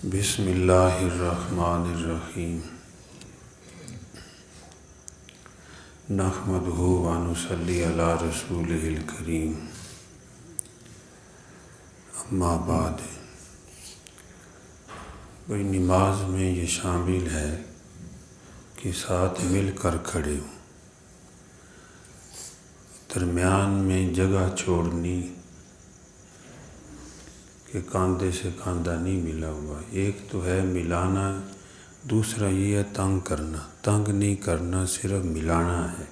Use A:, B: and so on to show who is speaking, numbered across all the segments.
A: بسم اللہ الرحمن الرحیم نحمدہ و نصلی علی رسولہ الکریم اما بعد۔ بھئی نماز میں یہ شامل ہے کہ ساتھ مل کر کھڑے ہوں، درمیان میں جگہ چھوڑنی کہ کاندھے سے کاندھا نہیں ملا ہوا۔ ایک تو ہے ملانا، دوسرا یہ ہے تنگ کرنا۔ تنگ نہیں کرنا، صرف ملانا ہے۔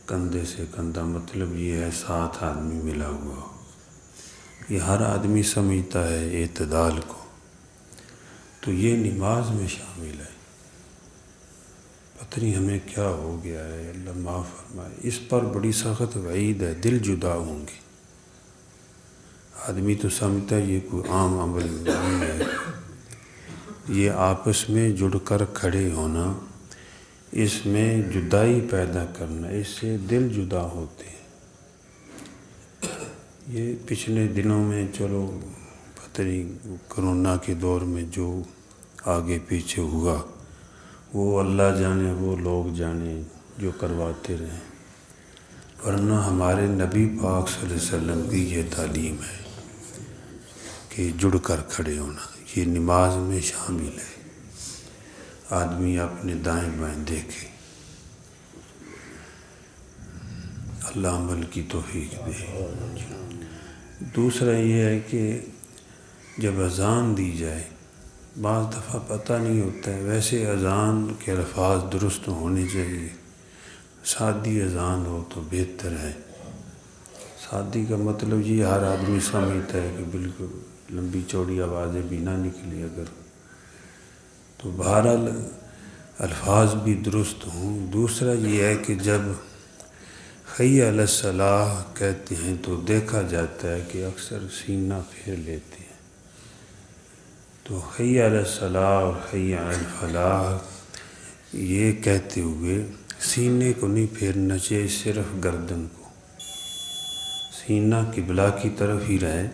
A: کندھے سے کندھا مطلب یہ ہے ساتھ آدمی ملا ہوا ہو۔ یہ ہر آدمی سمجھتا ہے اعتدال کو، تو یہ نماز میں شامل ہے۔ پتہ نہیں ہمیں کیا ہو گیا ہے، اللہ معاف فرمائے۔ اس پر بڑی سخت وعید ہے، دل جدا ہوں گے۔ آدمی تو سمجھتا ہے یہ کوئی عام عمل نہیں ہے، یہ آپس میں جڑ کر کھڑے ہونا، اس میں جدائی پیدا کرنا، اس سے دل جدا ہوتے ہیں۔ یہ پچھلے دنوں میں چلو پتہ نہیں کرونا کے دور میں جو آگے پیچھے ہوا وہ اللہ جانے، وہ لوگ جانے جو کرواتے رہے، ورنہ ہمارے نبی پاک صلی اللہ علیہ وسلم کی یہ تعلیم ہے کہ جڑ کر کھڑے ہونا۔ یہ نماز میں شامل ہے۔ آدمی اپنے دائیں بائیں دیکھے۔ اللہ عمل کی توفیق دے۔ دوسرا یہ ہے کہ جب اذان دی جائے، بعض دفعہ پتہ نہیں ہوتا ہے، ویسے اذان کے الفاظ درست ہونے چاہیے۔ سادی اذان ہو تو بہتر ہے۔ سادی کا مطلب یہ ہر آدمی سمجھتا ہے کہ بالکل لمبی چوڑی آوازیں بھی نہ نکلے اگر، تو بہرحال الفاظ بھی درست ہوں۔ دوسرا یہ ہے کہ جب حی علی الصلاۃ کہتے ہیں تو دیکھا جاتا ہے کہ اکثر سینہ پھیر لیتے ہیں، تو حی علی الصلاۃ اور حی علی الفلاح یہ کہتے ہوئے سینے کو نہیں پھیرنا چاہیے، صرف گردن کو۔ سینہ قبلہ کی طرف ہی رہے،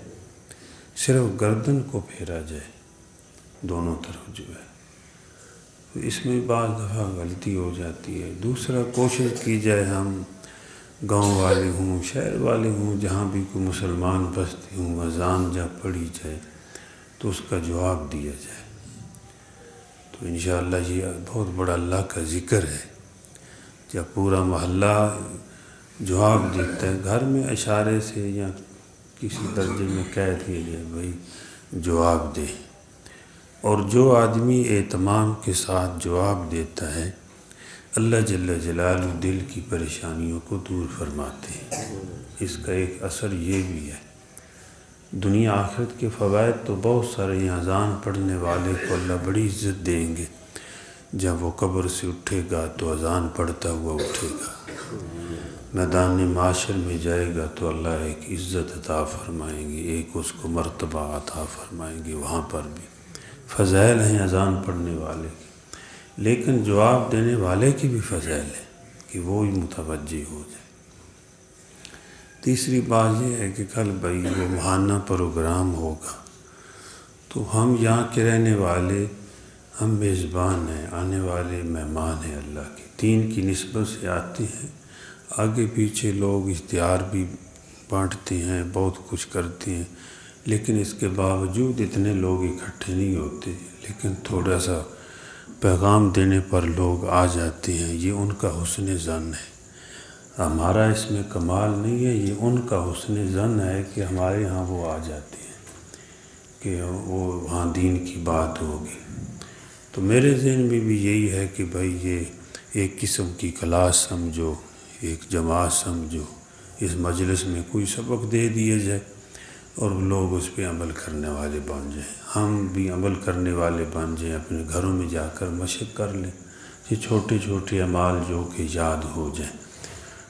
A: صرف گردن کو پھیرا جائے دونوں طرف جو ہے۔ تو اس میں بعض دفعہ غلطی ہو جاتی ہے۔ دوسرا کوشش کی جائے، ہم گاؤں والے ہوں، شہر والے ہوں، جہاں بھی کوئی مسلمان بستی ہوں، اذان جب پڑھی جائے تو اس کا جواب دیا جائے۔ تو انشاءاللہ یہ بہت بڑا اللہ کا ذکر ہے۔ جب پورا محلہ جواب دیتا ہے، گھر میں اشارے سے یا کسی درجے میں کہہ دیا جائے بھائی جواب دے، اور جو آدمی اہتمام کے ساتھ جواب دیتا ہے اللہ جل جلالہ دل کی پریشانیوں کو دور فرماتے ہیں۔ اس کا ایک اثر یہ بھی ہے، دنیا آخرت کے فوائد تو بہت سارے ہیں۔ اذان پڑھنے والے کو اللہ بڑی عزت دیں گے، جب وہ قبر سے اٹھے گا تو اذان پڑھتا ہوا اٹھے گا، میدان معاشر میں جائے گا تو اللہ ایک عزت عطا فرمائیں گے، ایک اس کو مرتبہ عطا فرمائیں گے۔ وہاں پر بھی فضائل ہیں اذان پڑھنے والے کی، لیکن جواب دینے والے کی بھی فضائل ہے کہ وہ ہی متوجہ ہو جائے۔ تیسری بات یہ ہے کہ کل بھائی وہ ماہانہ پروگرام ہوگا، تو ہم یہاں کے رہنے والے، ہم میزبان ہیں، آنے والے مہمان ہیں اللہ کے، دین کی نسبت سے آتے ہیں۔ آگے پیچھے لوگ اشتہار بھی بانٹتے ہیں، بہت کچھ کرتے ہیں، لیکن اس کے باوجود اتنے لوگ اکٹھے نہیں ہوتے، لیکن تھوڑا سا پیغام دینے پر لوگ آ جاتے ہیں۔ یہ ان کا حسن ظن ہے، ہمارا اس میں کمال نہیں ہے، یہ ان کا حسن ظن ہے کہ ہمارے ہاں وہ آ جاتے ہیں کہ وہ وہاں دین کی بات ہوگی۔ تو میرے ذہن میں بھی یہی ہے کہ بھائی یہ ایک قسم کی کلاس سمجھو، ایک جماعت سمجھو، اس مجلس میں کوئی سبق دے دیا جائے اور لوگ اس پہ عمل کرنے والے بن جائیں، ہم بھی عمل کرنے والے بن جائیں، اپنے گھروں میں جا کر مشق کر لیں، یہ چھوٹے چھوٹے اعمال جو کہ یاد ہو جائیں۔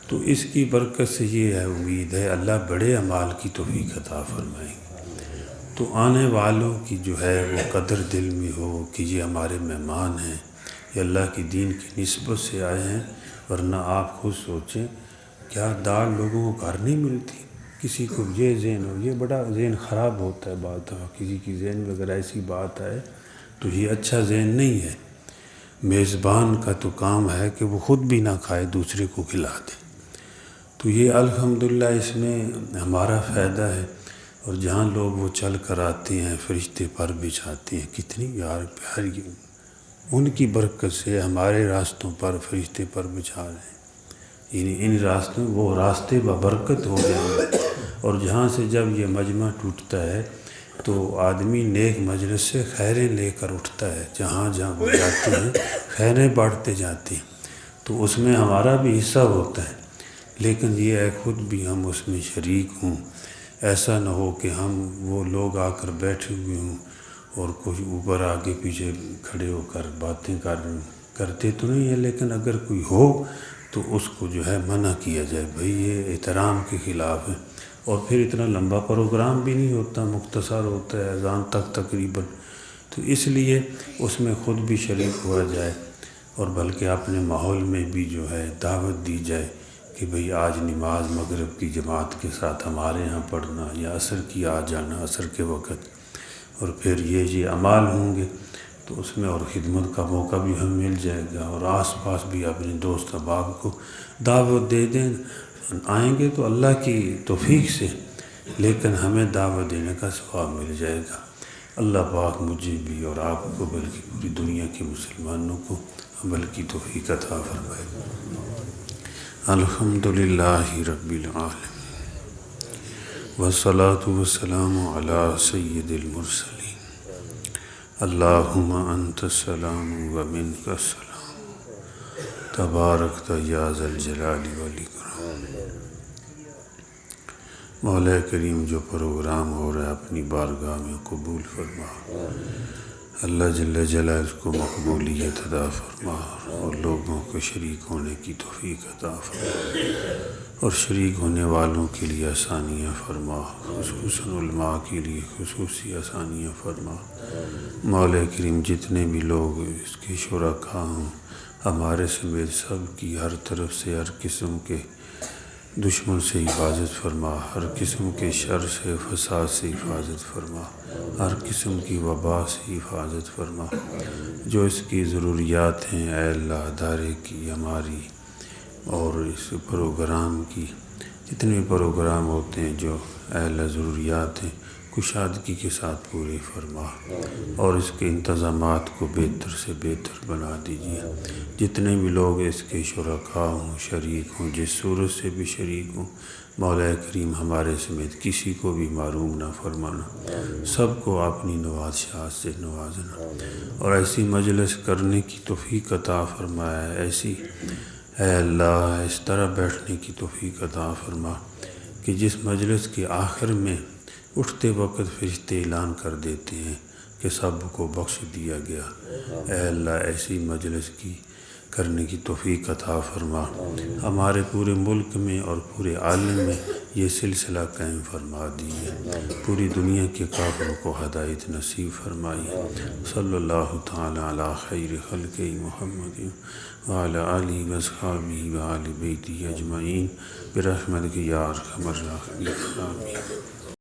A: تو اس کی برکت سے یہ ہے، امید ہے اللہ بڑے اعمال کی توفیق عطا فرمائیں گے۔ تو آنے والوں کی جو ہے وہ قدر دل میں ہو کہ یہ ہمارے مہمان ہیں، یہ اللہ کی دین کی نسبت سے آئے ہیں، ورنہ آپ خود سوچیں کیا دال لوگوں کو گھر نہیں ملتی، کسی کو یہ ذہن ہو، یہ بڑا ذہن خراب ہوتا ہے بعض دفعہ، کسی کی ذہن میں اگر ایسی بات آئے تو یہ اچھا ذہن نہیں ہے۔ میزبان کا تو کام ہے کہ وہ خود بھی نہ کھائے، دوسرے کو کھلا دے۔ تو یہ الحمدللہ اس میں ہمارا فائدہ ہے، اور جہاں لوگ وہ چل کر آتے ہیں فرشتے پر بچھاتے ہیں، کتنی یار پیاری، ان کی برکت سے ہمارے راستوں پر فرشتے پر بچھا رہے ہیں، یعنی ان راستوں وہ راستے ببرکت ہو جائیں گے۔ اور جہاں سے جب یہ مجمع ٹوٹتا ہے تو آدمی نیک مجلس سے خیریں لے کر اٹھتا ہے، جہاں جہاں وہ جاتے ہیں خیریں بانٹتے جاتے ہیں، تو اس میں ہمارا بھی حصہ ہوتا ہے، لیکن یہ ہے خود بھی ہم اس میں شریک ہوں۔ ایسا نہ ہو کہ ہم وہ لوگ آ کر بیٹھے ہوئے ہوں اور کچھ اوپر آگے پیچھے کھڑے ہو کر باتیں کرتے تو نہیں ہیں، لیکن اگر کوئی ہو تو اس کو جو ہے منع کیا جائے، بھئی یہ احترام کے خلاف ہے۔ اور پھر اتنا لمبا پروگرام بھی نہیں ہوتا، مختصر ہوتا ہے اذان تک تقریباً، تو اس لیے اس میں خود بھی شریک ہوا جائے، اور بلکہ اپنے ماحول میں بھی جو ہے دعوت دی جائے کہ بھئی آج نماز مغرب کی جماعت کے ساتھ ہمارے ہاں پڑھنا، یا عصر کی آ جانا عصر کے وقت، اور پھر یہ اعمال ہوں گے تو اس میں اور خدمت کا موقع بھی ہمیں مل جائے گا، اور آس پاس بھی اپنے دوست احباب کو دعوت دے دیں، آئیں گے تو اللہ کی توفیق سے، لیکن ہمیں دعوت دینے کا ثواب مل جائے گا۔ اللہ پاک مجھے بھی اور آپ کو بلکہ پوری دنیا کے مسلمانوں کو عمل کی توفیق عطا فرمائے۔ الحمدللہ رب العالمین، والصلاة والسلام علی سید المرسلین، اللہم انت السلام و منک السلام، تبارکت یا ذا الجلال والاکرام۔ مولا کریم جو پروگرام ہو رہا ہے اپنی بارگاہ میں قبول فرما، اللہ جل جلالہ اس کو مقبولیت عطا فرما، اور لوگوں کو شریک ہونے کی توفیق عطا فرما، اور شریک ہونے والوں کے لیے آسانیاں فرما، خصوصاً علماء کے لیے خصوصی آسانیاں فرما۔ مولا کریم جتنے بھی لوگ اس کے شرکاء ہوں، ہمارے سمیت سب کی ہر طرف سے ہر قسم کے دشمن سے حفاظت فرما، ہر قسم کے شر سے فساد سے حفاظت فرما، ہر قسم کی وبا سے حفاظت فرما۔ جو اس کی ضروریات ہیں اے اللہ ادارے کی، ہماری اور اس پروگرام کی، جتنے پروگرام ہوتے ہیں جو اے اللہ ضروریات ہیں کشادگی کے ساتھ پورے فرما، اور اس کے انتظامات کو بہتر سے بہتر بنا دیجیے۔ جتنے بھی لوگ اس کے شرکاء ہوں، شریک ہوں، جس صورت سے بھی شریک ہوں، مولا کریم ہمارے سمیت کسی کو بھی محروم نہ فرمانا، سب کو اپنی نوازشات سے نوازنا، اور ایسی مجلس کرنے کی توفیق عطا فرمایا، ایسی اے اللہ اس طرح بیٹھنے کی توفیق عطا فرما کہ جس مجلس کے آخر میں اٹھتے وقت فرشتے اعلان کر دیتے ہیں کہ سب کو بخش دیا گیا۔ اے اللہ ایسی مجلس کی کرنے کی توفیق عطا فرما، ہمارے پورے ملک میں اور پورے عالم میں یہ سلسلہ قائم فرما دیجیے، پوری دنیا کے کافروں کو ہدایت نصیب فرمائیے۔ صلی اللہ تعالی علی خیر خلق محمد وعلی آلہ واصحابہ وآل بیتہ اجمعین برحمتک یا ارحم الراحمین، آمین۔